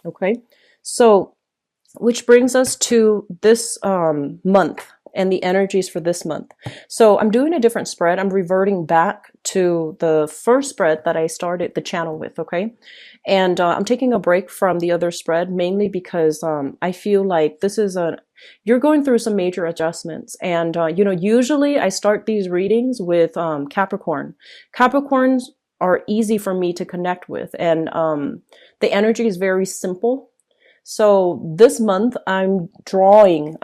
Okay. So, which brings us to this month and the energies for this month. So I'm doing a different spread. I'm reverting back to the first spread that I started the channel with, okay? And I'm taking a break from the other spread mainly because I feel like this is you're going through some major adjustments. And, usually I start these readings with Capricorn. Capricorns are easy for me to connect with. And the energy is very simple. So this month I'm drawing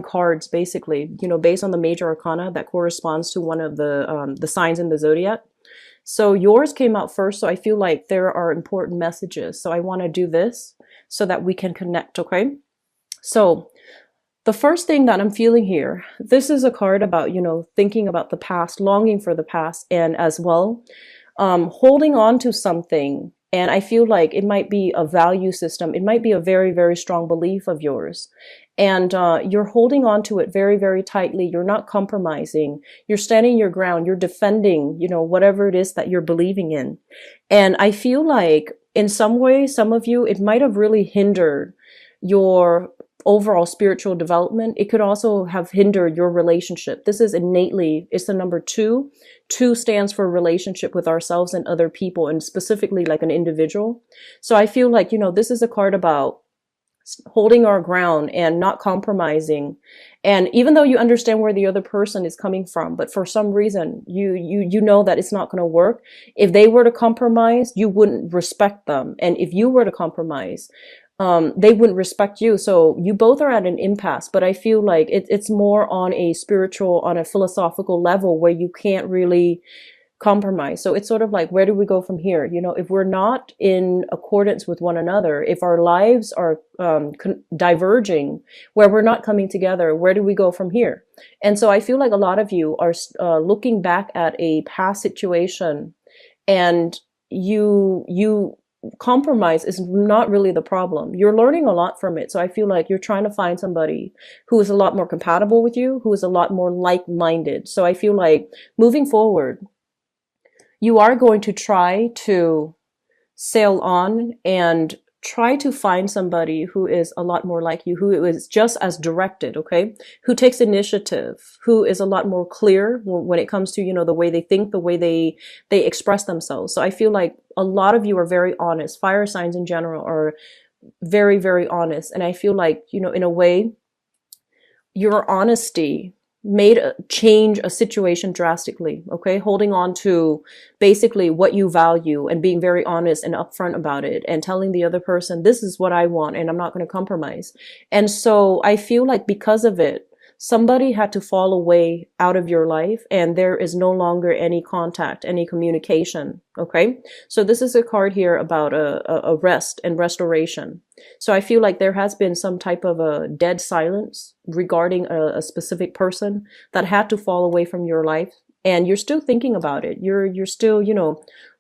cards basically, based on the major arcana that corresponds to one of the signs in the zodiac. So yours came out first, so I feel like there are important messages. So I want to do this so that we can connect, okay? So the first thing that I'm feeling here, this is a card about, thinking about the past, longing for the past, and as well, holding on to something. And I feel like it might be a value system. It might be a very, very strong belief of yours. And you're holding on to it very, very tightly. You're not compromising. You're standing your ground. You're defending, whatever it is that you're believing in. And I feel like in some way, some of you, it might have really hindered your overall spiritual development. It could also have hindered your relationship. This is innately, it's the number two. Two stands for relationship with ourselves and other people, and specifically like an individual. So I feel like, this is a card about holding our ground and not compromising. And even though you understand where the other person is coming from, but for some reason you know that it's not going to work. If they were to compromise, you wouldn't respect them. And if you were to compromise, they wouldn't respect you. So you both are at an impasse, but I feel like it's more on a spiritual, on a philosophical level where you can't really compromise. So it's sort of like, where do we go from here? If we're not in accordance with one another, if our lives are diverging, where we're not coming together, where do we go from here? And so I feel like a lot of you are looking back at a past situation, and you compromise is not really the problem. You're learning a lot from it. So I feel like you're trying to find somebody who is a lot more compatible with you, who is a lot more like-minded. So I feel like moving forward, you are going to try to sail on and try to find somebody who is a lot more like you, who is just as directed, okay? Who takes initiative, who is a lot more clear when it comes to, the way they think, the way they express themselves. So I feel like a lot of you are very honest. Fire signs in general are very, very honest. And I feel like, in a way, your honesty made change a situation drastically, okay? Holding on to basically what you value and being very honest and upfront about it and telling the other person, this is what I want and I'm not going to compromise. And so I feel like because of it, somebody had to fall away out of your life and there is no longer any contact, any communication, okay? So this is a card here about a rest and restoration. So I feel like there has been some type of a dead silence regarding a specific person that had to fall away from your life. And you're still thinking about it. You're still,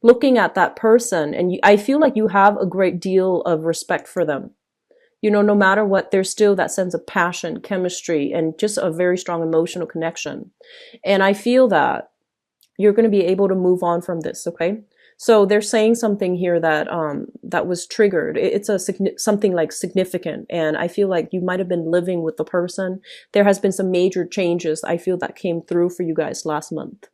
looking at that person. And I feel like you have a great deal of respect for them. No matter what, there's still that sense of passion, chemistry, and just a very strong emotional connection. And I feel that you're going to be able to move on from this, okay? So they're saying something here that that was triggered. It's something like significant, and I feel like you might have been living with the person. There has been some major changes. I feel that came through for you guys last month.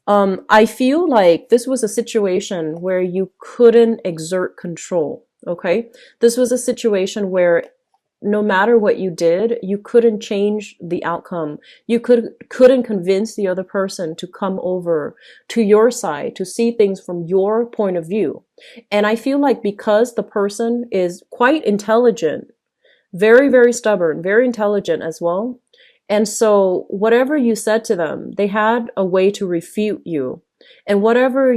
I feel like this was a situation where you couldn't exert control. Okay, this was a situation where no matter what you did, you couldn't change the outcome. You couldn't convince the other person to come over to your side, to see things from your point of view. And I feel like because the person is quite intelligent, very, very stubborn, very intelligent as well. And so whatever you said to them, they had a way to refute you. And whatever,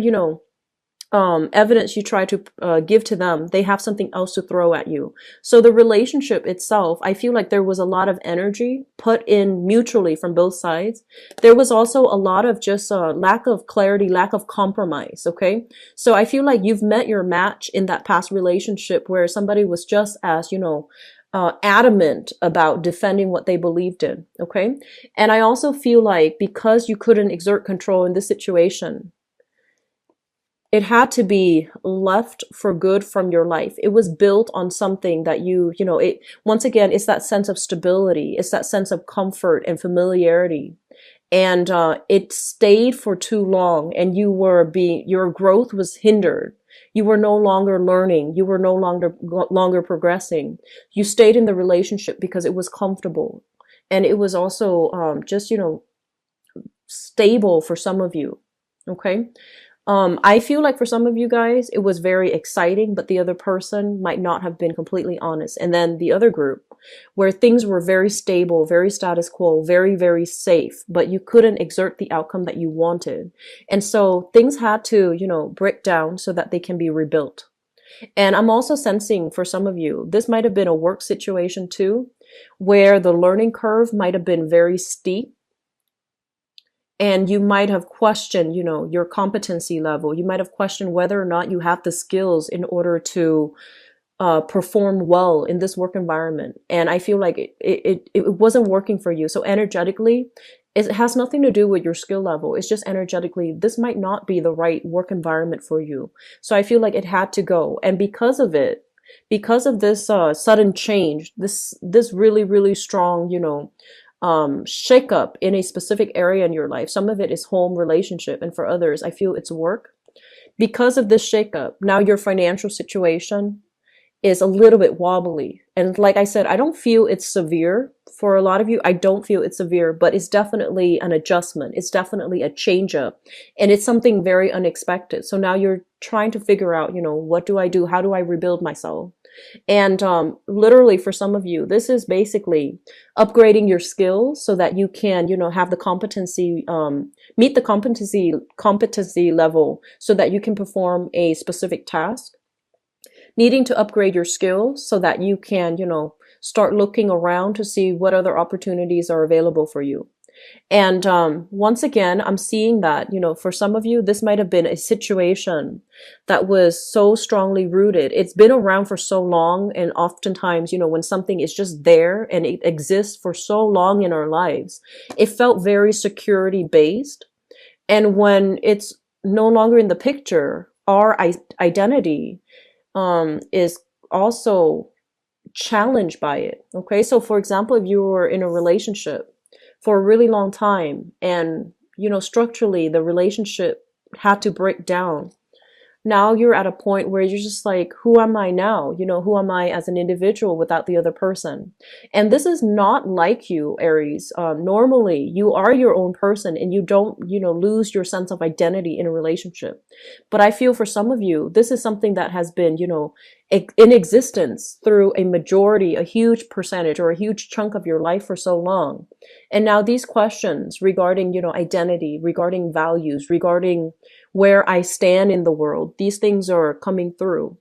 evidence you try to give to them, they have something else to throw at you. So the relationship itself, I feel like there was a lot of energy put in mutually from both sides. There was also a lot of just lack of clarity, lack of compromise, okay? So I feel like you've met your match in that past relationship where somebody was just as, adamant about defending what they believed in, okay? And I also feel like because you couldn't exert control in this situation, it had to be left for good from your life. It was built on something that you know, it, once again, it's that sense of stability. It's that sense of comfort and familiarity. And it stayed for too long, and your growth was hindered. You were no longer learning. You were no longer progressing. You stayed in the relationship because it was comfortable. And it was also just, you know, stable for some of you. Okay. I feel like for some of you guys, it was very exciting, but the other person might not have been completely honest. And then the other group, where things were very stable, very status quo, very, very safe, but you couldn't exert the outcome that you wanted. And so things had to, you know, break down so that they can be rebuilt. And I'm also sensing for some of you, this might have been a work situation too, where the learning curve might have been very steep, and you might have questioned, you know, your competency level. You might have questioned whether or not you have the skills in order to perform well in this work environment. And I feel like it wasn't working for you. So energetically, it has nothing to do with your skill level. It's just energetically, this might not be the right work environment for you. So I feel like it had to go. And because of it, because of this sudden change, this really, really strong, you know, shakeup in a specific area in your life. Some of it is home, relationship, and for others, I feel it's work. Because of this shakeup, now your financial situation is a little bit wobbly. And like I said, I don't feel it's severe. For a lot of you, I don't feel it's severe, but it's definitely an adjustment. It's definitely a change up, and it's something very unexpected. So now you're trying to figure out, you know, what do I do? How do I rebuild myself? And literally for some of you, this is basically upgrading your skills so that you can, you know, have the competency, meet the competency level so that you can perform a specific task. Needing to upgrade your skills so that you can, you know, start looking around to see what other opportunities are available for you. And once again, I'm seeing that, you know, for some of you, this might have been a situation that was so strongly rooted. It's been around for so long. And oftentimes, you know, when something is just there and it exists for so long in our lives, it felt very security based. And when it's no longer in the picture, our identity is also challenged by it. Okay. So for example, if you were in a relationship for a really long time and, you know, structurally the relationship had to break down, now you're at a point where you're just like, who am I now? You know, who am I as an individual without the other person? And this is not like you, Aries. Normally you are your own person and you don't, you know, lose your sense of identity in a relationship. But I feel for some of you, this is something that has been, you know, in existence through a majority, a huge percentage or a huge chunk of your life for so long. And now these questions regarding, you know, identity, regarding values, regarding where I stand in the world, these things are coming through.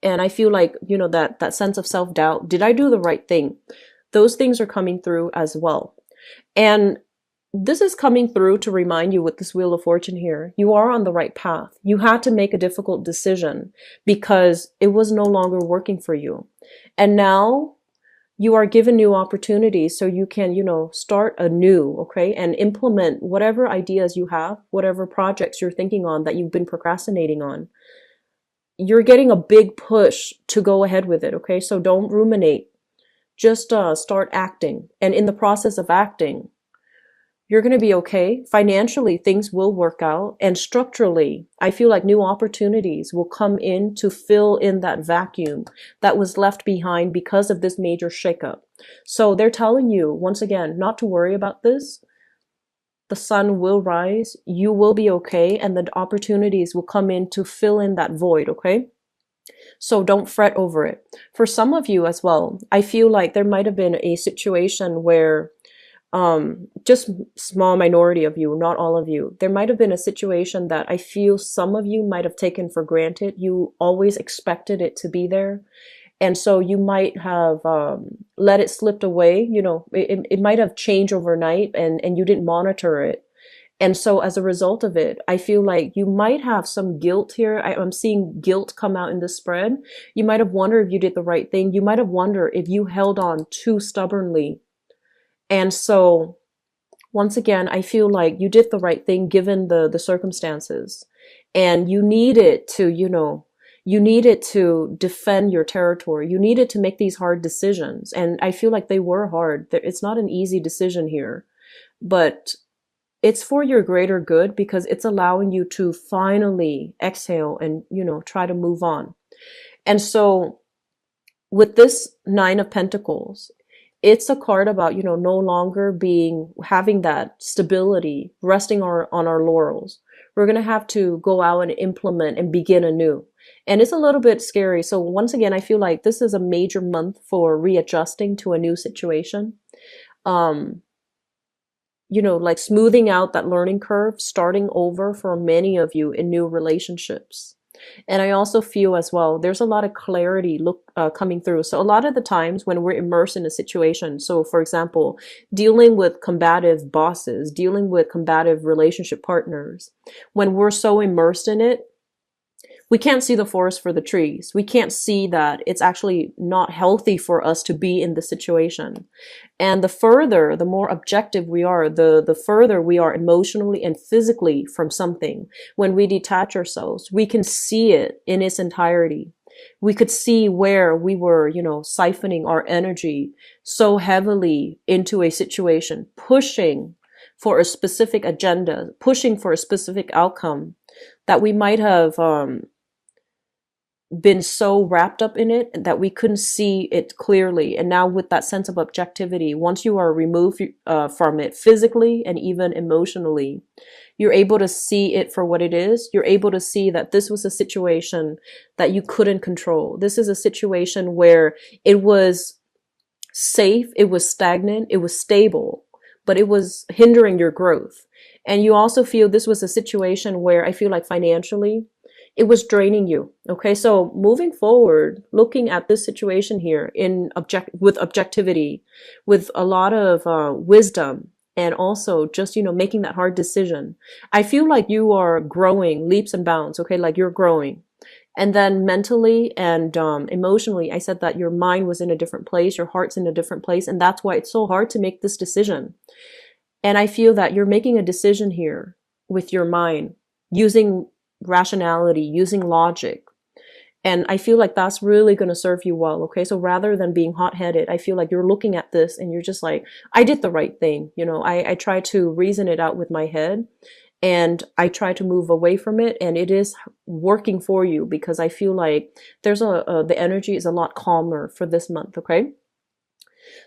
And I feel like, you know, that sense of self-doubt, did I do the right thing? Those things are coming through as well. And this is coming through to remind you with this Wheel of Fortune here, you are on the right path. You had to make a difficult decision because it was no longer working for you. And now you are given new opportunities so you can, you know, start anew, okay, and implement whatever ideas you have, whatever projects you're thinking on that you've been procrastinating on. You're getting a big push to go ahead with it, okay? So don't ruminate. Just start acting. And in the process of acting, you're going to be okay. Financially, things will work out. And structurally, I feel like new opportunities will come in to fill in that vacuum that was left behind because of this major shakeup. So they're telling you, once again, not to worry about this. The sun will rise. You will be okay. And the opportunities will come in to fill in that void, okay? So don't fret over it. For some of you as well, I feel like there might have been a situation where just small minority of you, not all of you. There might have been a situation that I feel some of you might have taken for granted. You always expected it to be there. And so you might have let it slip away. You know, it might have changed overnight and you didn't monitor it. And so as a result of it, I feel like you might have some guilt here. I'm seeing guilt come out in the spread. You might have wondered if you did the right thing. You might have wondered if you held on too stubbornly. And so, once again, I feel like you did the right thing given the circumstances. and you needed to, you needed to defend your territory. You needed to make these hard decisions. And I feel like they were hard. It's not an easy decision here, but it's for your greater good because it's allowing you to finally exhale and, try to move on. And so with this Nine of Pentacles, it's a card about, no longer having that stability, resting on our laurels. We're going to have to go out and implement and begin anew. And it's a little bit scary. So once again, I feel like this is a major month for readjusting to a new situation. Like smoothing out that learning curve, starting over for many of you in new relationships. And I also feel as well, there's a lot of clarity coming through. So a lot of the times when we're immersed in a situation, so for example, dealing with combative bosses, dealing with combative relationship partners, when we're so immersed in it, we can't see the forest for the trees. We can't see that it's actually not healthy for us to be in the situation. And the more objective we are, the further we are emotionally and physically from something. When we detach ourselves, we can see it in its entirety. We could see where we were, siphoning our energy so heavily into a situation, pushing for a specific agenda, pushing for a specific outcome, that we might have, been so wrapped up in it that we couldn't see it clearly. And now with that sense of objectivity, once you are removed from it physically and even emotionally, you're able to see it for what it is. You're able to see that this was a situation that you couldn't control. This is a situation where it was safe, it was stagnant, it was stable, but it was hindering your growth. And you also feel this was a situation where I feel like financially, it was draining you. Okay. So moving forward, looking at this situation here with objectivity, with a lot of wisdom, and also just, making that hard decision. I feel like you are growing leaps and bounds. Okay. Like you're growing. And then mentally and emotionally, I said that your mind was in a different place. Your heart's in a different place. And that's why it's so hard to make this decision. And I feel that you're making a decision here with your mind, using rationality, using logic. And I feel like that's really going to serve you well. Okay. So rather than being hot-headed, I feel like you're looking at this and you're just like, I did the right thing. I try to reason it out with my head and I try to move away from it. And it is working for you because I feel like the energy is a lot calmer for this month. Okay.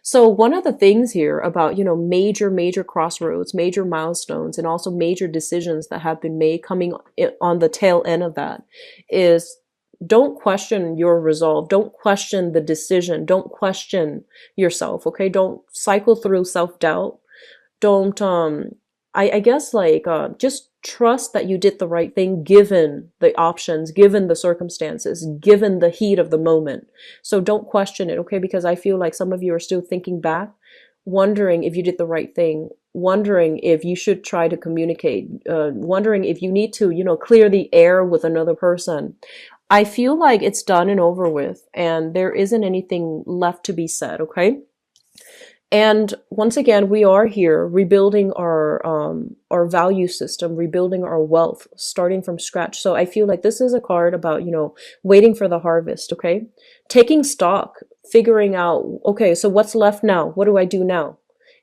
So one of the things here about, major crossroads, major milestones, and also major decisions that have been made coming on the tail end of that is don't question your resolve. Don't question the decision. Don't question yourself. Okay. Don't cycle through self-doubt. Don't, I guess just trust that you did the right thing given the options, given the circumstances, given the heat of the moment. So don't question it, okay? Because I feel like some of you are still thinking back, wondering if you did the right thing, wondering if you should try to communicate, wondering if you need to, clear the air with another person. I feel like it's done and over with, and there isn't anything left to be said, okay? And once again, we are here rebuilding our value system, rebuilding our wealth, starting from scratch. So I feel like this is a card about, waiting for the harvest, okay? Taking stock, figuring out, okay, so what's left now? What do I do now?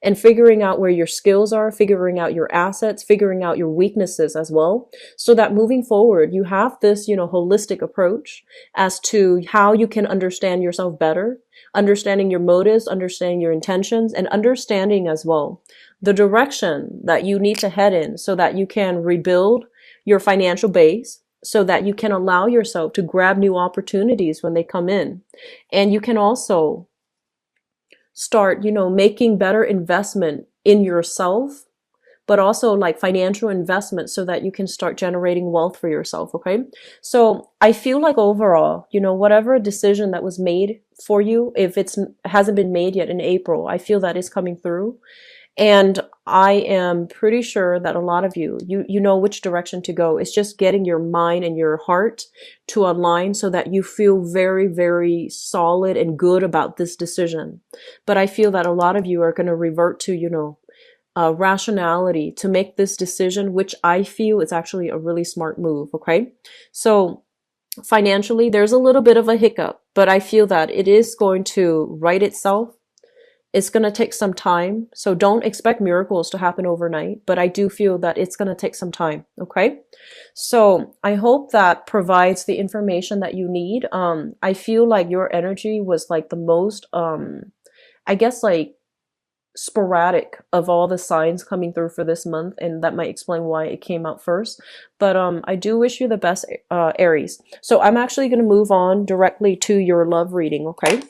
And figuring out where your skills are, figuring out your assets, figuring out your weaknesses as well. So that moving forward, you have this, holistic approach as to how you can understand yourself better, understanding your motives, understanding your intentions, and understanding as well the direction that you need to head in so that you can rebuild your financial base, so that you can allow yourself to grab new opportunities when they come in. And you can also start, making better investment in yourself, but also like financial investment so that you can start generating wealth for yourself. Okay. So I feel like overall, whatever decision that was made for you, if hasn't been made yet in April, I feel that is coming through. And I am pretty sure that a lot of you know which direction to go. It's just getting your mind and your heart to align so that you feel very, very solid and good about this decision. But I feel that a lot of you are going to revert to, rationality to make this decision, which I feel is actually a really smart move. Okay. So financially, there's a little bit of a hiccup, but I feel that it is going to right itself. It's going to take some time. So don't expect miracles to happen overnight, but I do feel that it's going to take some time. Okay. So I hope that provides the information that you need. I feel like your energy was like the most, I guess like sporadic of all the signs coming through for this month, and that might explain why it came out first. But I do wish you the best, Aries. So I'm actually going to move on directly to your love reading. Okay.